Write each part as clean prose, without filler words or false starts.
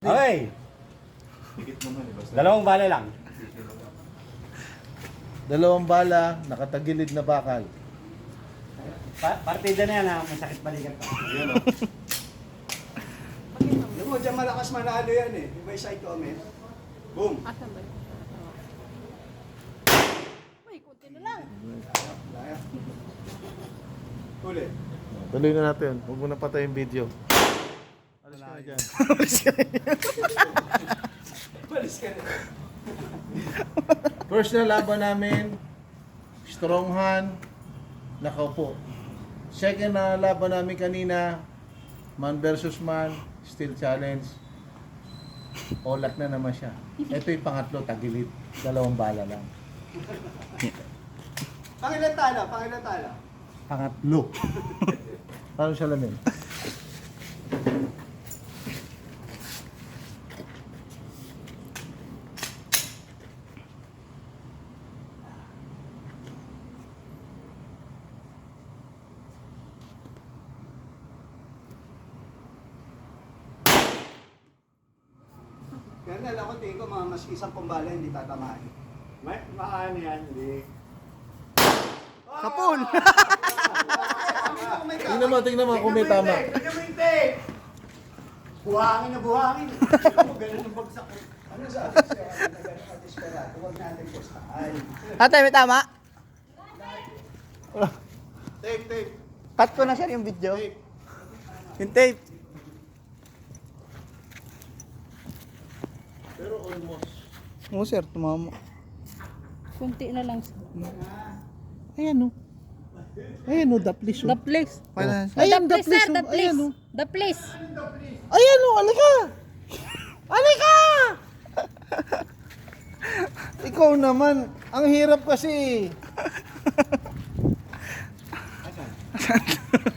Okay. Dalawang bala lang. Dalawang bala, nakatagilid na bakal. Partida na yan ha, masakit balikan pa. Ayan o. Alam mo, dyan malakas manalo yan eh. Di ba yung side comment? Boom! Asan ba yun? May kunti na lang. Laya. Ulit. Tuloy na natin. Huwag mo na patay yung video. Alis ka na dyan. Balis ka na. First na laban namin, strong hand, nakaupo. Second na laban namin kanina, man versus man, still challenge. Olat na naman siya. Ito yung pangatlo, tagilid. Dalawang bala lang. Pangilan tala, pangilan tala. Pangatlo. Paano siya lamin? Kaya ako tingin ko mga mas isang kumbala hindi tatamaan. May maano yan, hindi. Kapul! Tingnan mo kung may tama. Tignan mo yung tape! Buhangin na buhangin. Ganun ang bagsak. Ano sa desperado? Huwag natin pustahan. Ate, may tama? Tape, tape. Cut ko na sir yung video. Yung tape. Pero almost. Oo sir, tumama. Kunti na lang. Ayan o. Ayan o, the place The place. Ayan, The the place, sir. place. The place. Ayan o. The place. Ayan o, alika! Alika! Ikaw naman, ang hirap kasi.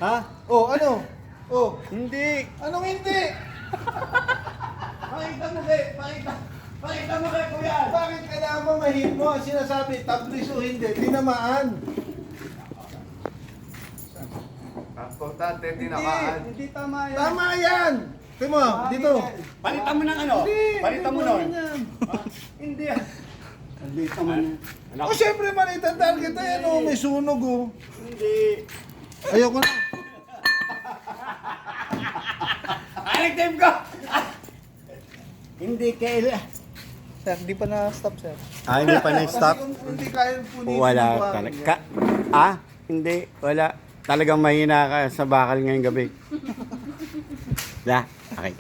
Ha? Oh, ano? Oh, Hindi. anong hindi? Pakita mo kay, pakita mo kay kuya. Bakit kailangan mo mahit mo? Ang sinasabi, tablis o hindi, tinamaan. Importante, tinamaan. Hindi tama yan. Tama yan! Tingnan mo, dito. Palitan mo ng ano? Palitan mo nun. Hindi yan. Hindi tama yan. Anak, O syempre maliit ang target. Ayan o, may sunog o. hindi. Ayoko na. Time ko! Hindi kaila. Sir, di pa na-stop sir. Ah, hindi pa na-stop? Kasi kung hindi kaya punitin Wala yung bakal talaga. niya. Hindi. Wala. Talagang mahina ka sa bakal ngayong gabi. Okay.